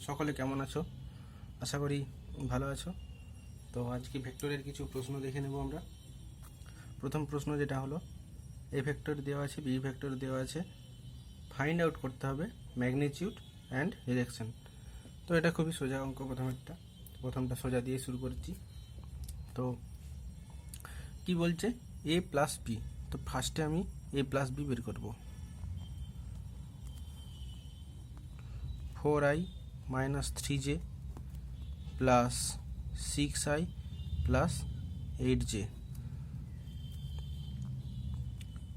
সকলে কেমন আছো? আশা করি ভালো আছো। তো আজকে ভেক্টরের কিছু প্রশ্ন দেখে নেব আমরা। প্রথম প্রশ্ন যেটা হলো, এ ভেক্টর দেওয়া আছে, বি ভেক্টর দেওয়া আছে, ফাইন্ড আউট করতে হবে ম্যাগনিটিউড অ্যান্ড ডিরেকশন। তো এটা খুবই সোজা অঙ্ক। প্রথমটা সোজা দিয়ে শুরু করছি। তো কি বলছে, এ প্লাস বি। তো ফার্স্টে আমি এ প্লাস বি বের করব। 4i minus 3j plus 6i plus 8j,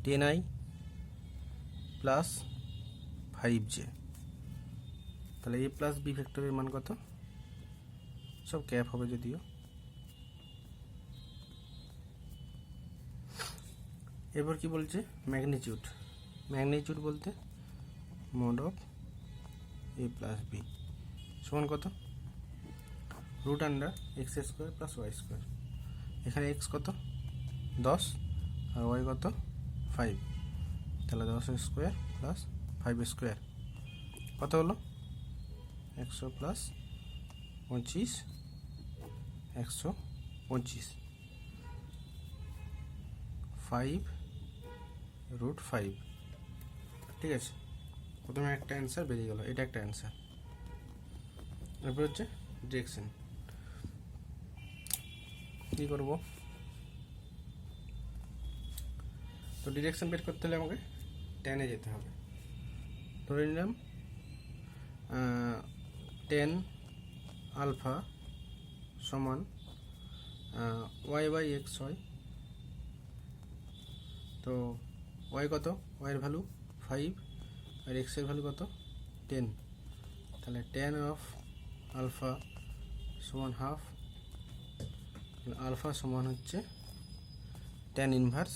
10i plus 5j। তাহলে এ প্লাস বি ভেক্টরের মান কত? সব ক্যাপ হবে যদিও। এবার কি বলছে, ম্যাগনিটিউড। ম্যাগনিটিউড বলতে mod of A plus B সমান কত? Root under X square plus Y square. এখানে এক্স কত? 10 আর ওয়াই কত? 5। তাহলে 10 স্কোয়ার প্লাস 5 স্কোয়ার কত হলো? 100 প্লাস 25, 125, 5√5। ঠিক আছে, প্রথমে একটা অ্যান্সার বেরিয়ে গেল, এটা একটা অ্যান্সার। এরপর হচ্ছে ডিরেকশন। কী করব? তো ডিরেকশন বের করতে হলে আমাকে টেনে যেতে হবে। ধরে নিলাম 10 আলফা সমান ওয়াই বাই এক্স হয়। তো ওয়াই কত? ওয়াইয়ের ভ্যালু 5 আর এক্সের ভ্যালু কত? 10। তাহলে 10 অফ আলফা সমান হাফ। আলফা সমান হচ্ছে 10 ইনভার্স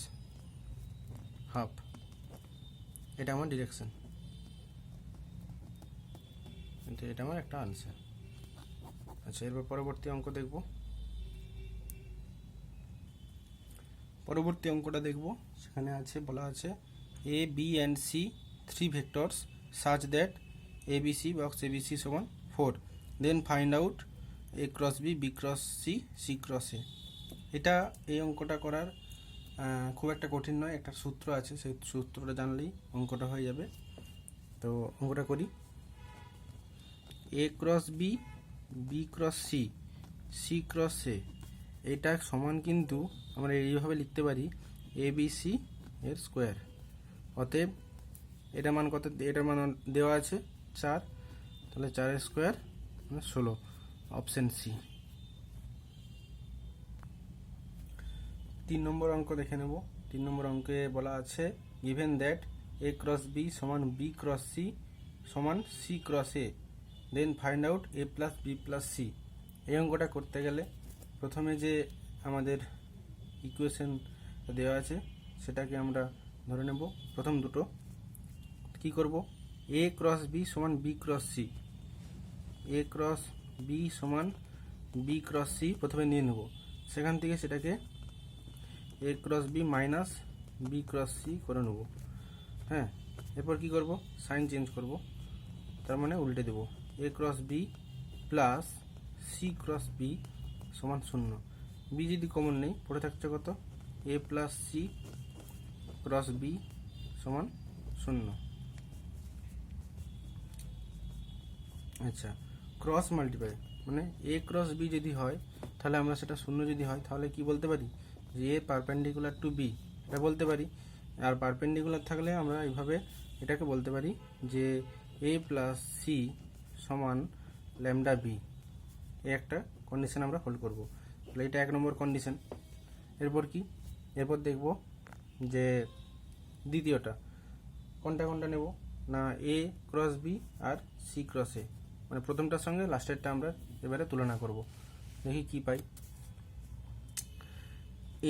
হাফ। এটা আমার ডিরেকশন, কিন্তু এটা আমার একটা আনসার। আচ্ছা, এরপর পরবর্তী অঙ্ক দেখব। পরবর্তী অঙ্কটা দেখব, সেখানে আছে, বলা আছে A B and C 3 vectors such that A B C box A B C সমান 4, then find out A cross B, B cross C, C cross A. এটা, এই অঙ্কটা করার খুব একটা কঠিন নয়। একটা সূত্র আছে, সেই সূত্রটা জানলেই অঙ্কটা হয়ে যাবে। তো অঙ্কটা করি। A cross B, B cross C, C cross A, এটা সমান কিন্তু আমরা এইভাবে লিখতে পারি এ বি সি এর স্কোয়ার। অতএব এটা মান কত? এটার মান দেওয়া আছে 4। তাহলে 4 স্কোয়ার মানে 16, অপশন সি। 3 নম্বর অঙ্ক দেখে নেব। 3 নম্বর অঙ্কে বলা আছে given that A cross B সমান বি ক্রস সি সমান C cross A, then find out A plus B plus C. এই অঙ্কটা করতে গেলে প্রথমে যে আমাদের ইকুয়েশন দেওয়া আছে সেটাকে আমরা ধরে নেব। প্রথম দুটো কি করব, এ ক্রস বি সমান B cross C, A cross B সমান বি ক্রস সি প্রথমে নিয়ে নেব। সেখান থেকে সেটাকে A cross B minus B cross C করে নেব। হ্যাঁ, এরপর কি করব, সাইন চেঞ্জ করব, তার মানে উল্টে দেব। A cross B plus C cross B সমান 0। বি যদি কমন নেই, পড়ে থাকছে কত? A plus C cross B সমান 0। আচ্ছা, ক্রস মাল্টিপ্লাই মানে এ ক্রস বি যদি হয়, তাহলে আমরা সেটা 0 যদি হয়, তাহলে কি বলতে পারি যে এ পারপেন্ডিকুলার টু বি, এটা বলতে পারি। আর পারপেন্ডিকুলার থাকলে আমরা এইভাবে এটাকে বলতে পারি যে এ প্লাস সি সমান ল্যামডা বি। এই একটা কন্ডিশন আমরা হোল্ড করব। তাহলে এটা 1 নম্বর কন্ডিশন। এরপর কি, এরপর দেখব যে দ্বিতীয়টা কোনটা কোনটা নেব না, A cross B R C cross এ, মানে প্রথমটার সঙ্গে লাস্টেরটা আমরা এবারে তুলনা করব। দেখি কি পাই।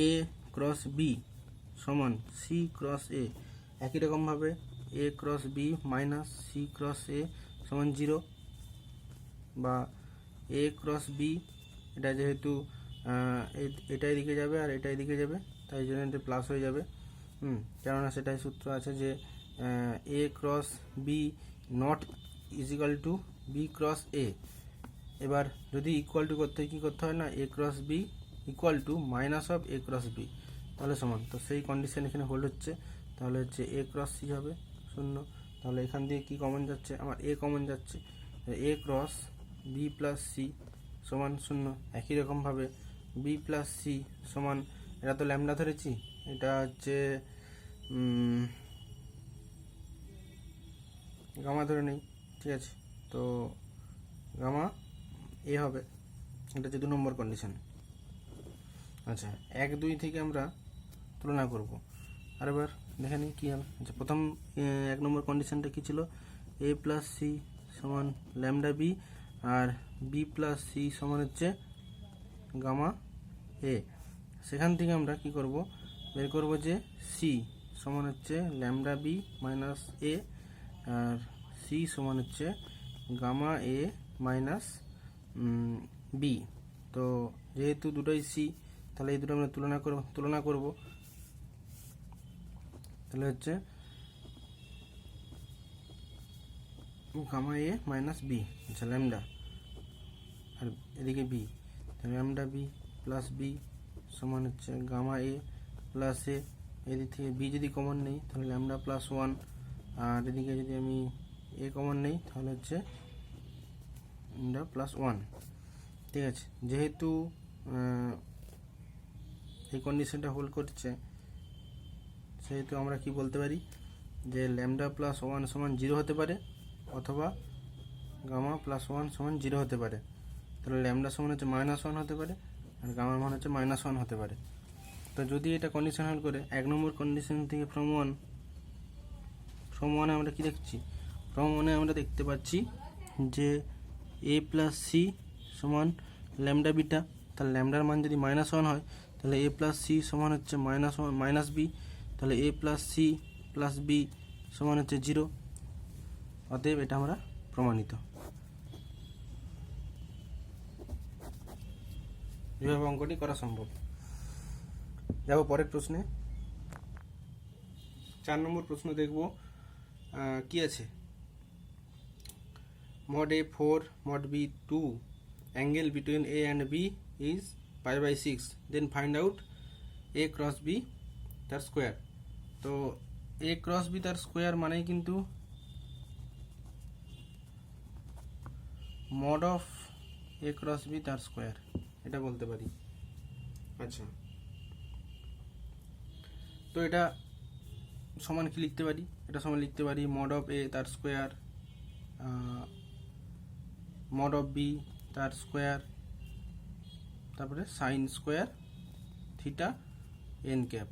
এ ক্রস বি সমান সি ক্রস এ, একই রকমভাবে A cross B minus C cross A সমান 0, বা এ ক্রস বি, এটা যেহেতু এটাই দিকে যাবে আর এটাই দিকে যাবে, তাই জন্য এটা প্লাস হয়ে যাবে। কেননা সেটাই সূত্র আছে যে A cross B not is equal to B cross A. এবার যদি ইকুয়াল টু করতে কী করতে হয় না, A cross B equal to minus of A cross B, তাহলে সমান। তো সেই কন্ডিশন এখানে হোল্ড হচ্ছে, তাহলে হচ্ছে এ ক্রস সি হবে 0। তাহলে এখান দিয়ে কি কমন যাচ্ছে, আমার এ কমন যাচ্ছে, এ ক্রস বি প্লাস সি সমান 0। একই রকমভাবে বি প্লাস সি সমান, এটা তো ল্যামডা ধরেছি, এটা হচ্ছে গামা ধরে নেই, ঠিক আছে। তো গামা এ হবে, এটা হচ্ছে 2 নম্বর কন্ডিশন। আচ্ছা 1, 2 থেকে আমরা তুলনা করব। আর এবার দেখে নিই কী হবে। আচ্ছা প্রথম 1 নম্বর কন্ডিশনটা কী ছিল, এ প্লাস সি সমান ল্যামডা বি, আর বি প্লাস সি সমান হচ্ছে গামা এ। সেখান থেকে আমরা কি করব, বের করব যে সি সমান হচ্ছে ল্যামডা বি মাইনাস এ, আর সি সমান হচ্ছে গামা এ মাইনাস বি। তো যেহেতু দুটোই সি, তাহলে এই দুটো আমরা তুলনা করব। তাহলে হচ্ছে গামা এ মাইনাস বি, আচ্ছা ল্যামডা, আর এদিকে বি, তাহলে ল্যামডা বি প্লাস বি সমান হচ্ছে গামা এ প্লাস এ। এদিক থেকে বি যদি কমন নেই তাহলে ল্যামডা প্লাস 1, আর এদিকে যদি আমি এ কমন নেই তাহলে হচ্ছে ল্যামডা প্লাস 1, ঠিক আছে। যেহেতু এই কন্ডিশনটা হোল্ড করছে, সেহেতু আমরা কি বলতে পারি যে ল্যামডা প্লাস 1 সমান 0 হতে পারে, অথবা গামা প্লাস 1 সমান 0 হতে পারে। তাহলে ল্যামডা সমান হচ্ছে -1 হতে পারে, আর গামার মান হচ্ছে -1 হতে পারে। তো যদি এটা কন্ডিশন হোল্ড করে, 1 নম্বর কন্ডিশন থেকে ফ্রম ওয়ানে আমরা কি দেখছি, ফ্রম ওয়ানে আমরা দেখতে পাচ্ছি যে এ প্লাস সি সমান ল্যামডা বিটা। তাহলে ল্যামডার মান যদি -1 হয়, তাহলে এ প্লাস সি সমান হচ্ছে মাইনাস বি, তাহলে এ প্লাস সি প্লাস বি সমান হচ্ছে 0। অতএব এটা আমরা প্রমাণিত। এভাবে অঙ্কটি করা সম্ভব। যাব পরের প্রশ্নে। 4 নম্বর প্রশ্ন দেখব কি আছে, mod a 4 mod b 2 angle between a and b is π/6, then find out a cross b তার স্কোয়ার। তো a cross b তার স্কোয়ার মানেই কিন্তু mod of a cross b তার স্কোয়ার, এটা বলতে পারি। আচ্ছা তো এটা সমান কি লিখতে পারি, এটা সমান লিখতে পারি mod of a তার স্কোয়ার, mod of b তার স্কোয়ার, তারপরে sign square theta N cap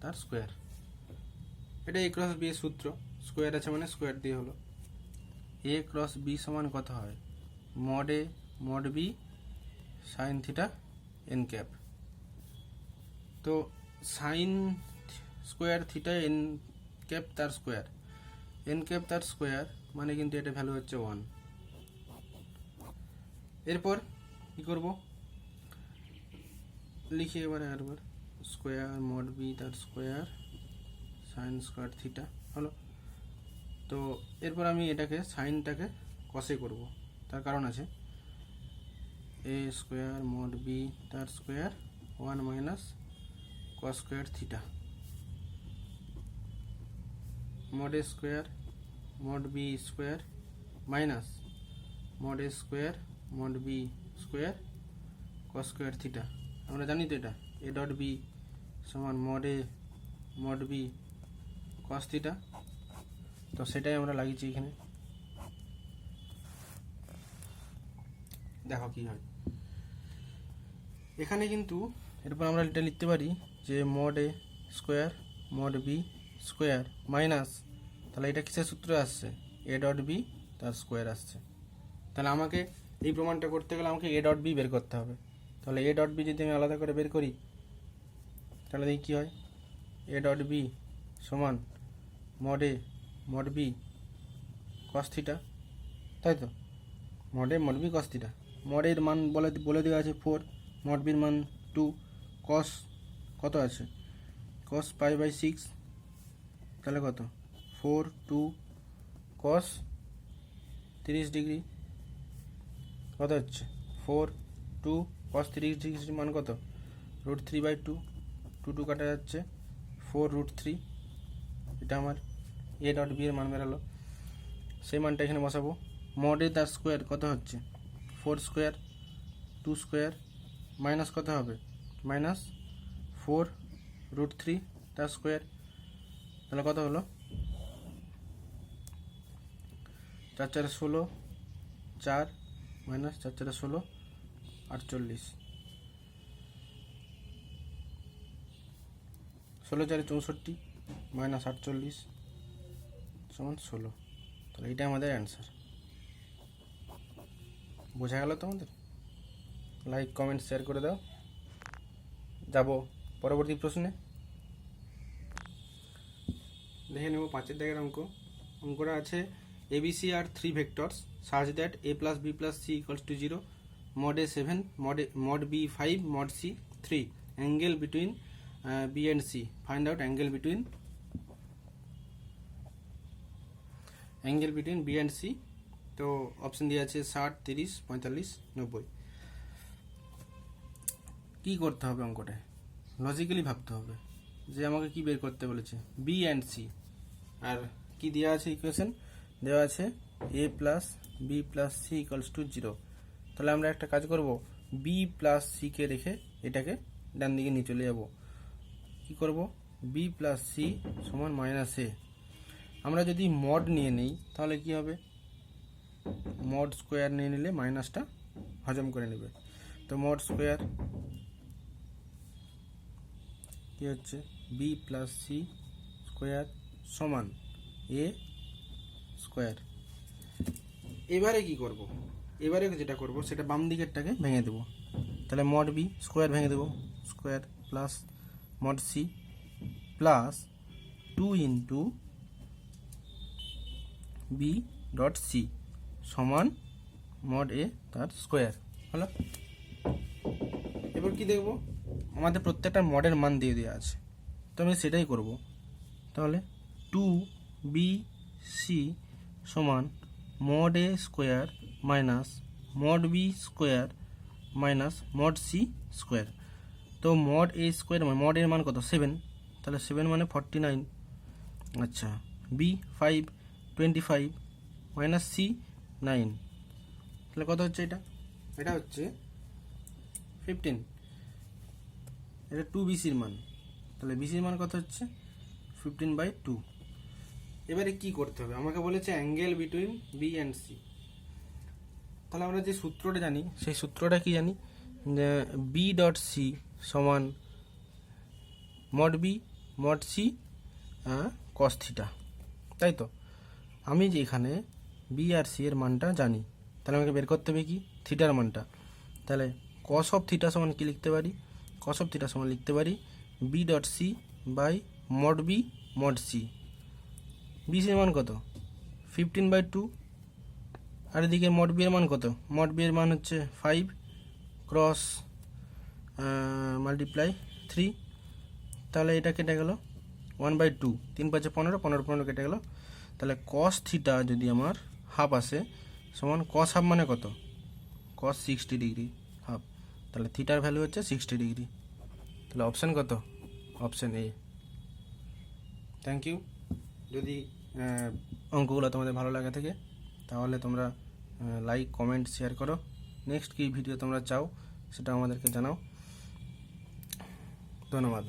তার স্কোয়ার। এটা এ ক্রস বি এর সূত্র, স্কোয়ার আছে মানে স্কোয়ার দিয়ে হলো। এ ক্রস বি সমান কত হয়, mod a mod b sine theta N cap. তো sine square theta N cap তার স্কোয়ার, এন ক্যাপ তার স্কোয়ার মানে কিন্তু এটা ভ্যালু হচ্ছে 1। এরপর কি করব, লিখি এবারে আরেকবার, স্কোয়ার mod b তার স্কোয়ার সাইন স্কোয়ার থিটা হলো। তো এরপর আমি এটাকে সাইনটাকে কষে করব, তার কারণ আছে, এ স্কোয়ার mod b তার square 1 minus cos square theta, mod a square mod b square minus mod a square mod b square cos square theta. আমরা জানি তো এটা এ ডট বি সমান mod a mod b cos theta, তো সেটাই আমরা লাগিয়েছি এখানে। দেখো কি হয় এখানে কিন্তু। এরপর আমরা এটা লিখতে পারি যে mod a square mod b square minus, তাহলে এটা কিসের সূত্রে আসছে, এ ডট বি তার স্কোয়ার আসছে। তাহলে আমাকে এই প্রমাণটা করতে গেলে আমাকে এ ডট বি বের করতে হবে। তাহলে এ ডট বি যদি আমি আলাদা করে বের করি, তাহলে দেখি কী হয়, এ ডট বি সমান mod a mod b cos theta, তাই তো, mod a mod b cos theta. mod এর মান বলে দেওয়া আছে 4, mod b এর মান 2, cos কত আছে, cos π/6, তাহলে কত 4 2 cos 30 ডিগ্রি কত হচ্ছে 4 2 cos 30 ডিগ্রি মান কত √3/2 2 2 কাটা যাচ্ছে 4√3। এটা আমার a ডট b এর মান বেরালো, সেই মানটা এখানে বসাবো। মড এ তার স্কোয়ার কত হচ্ছে 4 স্কোয়ার 2 স্কোয়ার মাইনাস কত হবে -4√3 তার স্কোয়ার, তাহলে কত হলো 4 4 16 4 মাইনাস 4 4 16 48 16 4 64 মাইনাস 48 সমান 16। তাহলে এইটা আমাদের অ্যান্সার। বোঝা গেল তোমাদের? লাইক কমেন্ট শেয়ার করে দাও। যাব পরবর্তী প্রশ্নে। দেখে নেব 5 দাগের অঙ্কটা আছে ABC আর 3 vectors such that a plus b plus c equals to 0, mod a 7, mod b 5, mod c 3, angle between b and c, find out angle between b and c। তো অপশন দিয়ে আছে 60 30 45 90। কি করতে হবে অঙ্কটায়? লজিক্যালি ভাবতে হবে যে আমাকে কি বের করতে বলেছে বি অ্যান্ড সি, আর কি দেওয়া আছে ইকুয়েশন দেওয়া আছে a plus B plus C equals to 0। তাহলে আমরা একটা কাজ করব, বি প্লাস সিকে রেখে এটাকে ডান দিকে নিয়ে চলে যাব। কি করব বি প্লাস সি সমান মাইনাস এ। আমরা যদি মড নিয়ে নেই তাহলে কি হবে, মড স্কোয়ার নিয়ে নিলে মাইনাসটা হজম করে নেবে। তো মড স্কোয়ার কি হচ্ছে বি প্লাস সি স্কোয়ার সমান এ স্কোয়ার। এবারে কি করব, এবারে যেটা করব সেটা বাম দিকেরটাকে ভেঙে দেব। তাহলে মড বি স্কোয়ার ভেঙে দেব, square plus mod C plus 2 into B dot C সমান মড এ তার স্কোয়ার হলো। এবার কি দেখব, আমাদের প্রত্যেকটা মডের মান দিয়ে দেওয়া আছে, তো আমি সেটাই করব। তাহলে 2bc সমান mod A square minus mod B square minus mod C square. তো মড এ স্কোয়ার মড এর মান কত 7, তাহলে 7 মানে 49। আচ্ছা বি 5 25 মাইনাস সি 9, তাহলে কত হচ্ছে এটা, এটা হচ্ছে 15। এটা 2bcর মান, তাহলে বিসির মান কত হচ্ছে 15/2। এবারে কি করতে হবে, আমাকে বলেছে angle between B and C. তাহলে আমরা যে সূত্রটা জানি সেই সূত্রটা কি জানি, বি ডট সি সমান mod B mod C cos theta, তাই তো। আমি যে এখানে বি আর সি এর মানটা জানি, তাহলে আমাকে বের করতে হবে কি থিটার মানটা। তাহলে কস অফ থিটা সমান কি লিখতে পারি, কস অফ থিটা সমান লিখতে পারি B dot C by mod B mod C. B সির মান কত 15/2, আর এদিকে মড বি এর মান কত, মড বি এর মান হচ্ছে 5 ক্রস মাল্টিপ্লাই 3, তাহলে এটা কেটে গেল 1/2, 3 5 15 15 15 কেটে গেল। তাহলে কস থিটা যদি আমার হাফ আসে সমান কস হাফ মানে কত কস 60 ডিগ্রি হাফ, তাহলে থিটার ভ্যালু হচ্ছে 60 ডিগ্রি। তাহলে অপশান কত, অপশান এ। Thank you. যদি অঙ্কগুলো তোমাদের ভালো লাগে থাকে তাহলে তোমরা লাইক কমেন্ট শেয়ার করো। নেক্সট কী ভিডিও তোমরা চাও সেটা আমাদেরকে জানাও। ধন্যবাদ।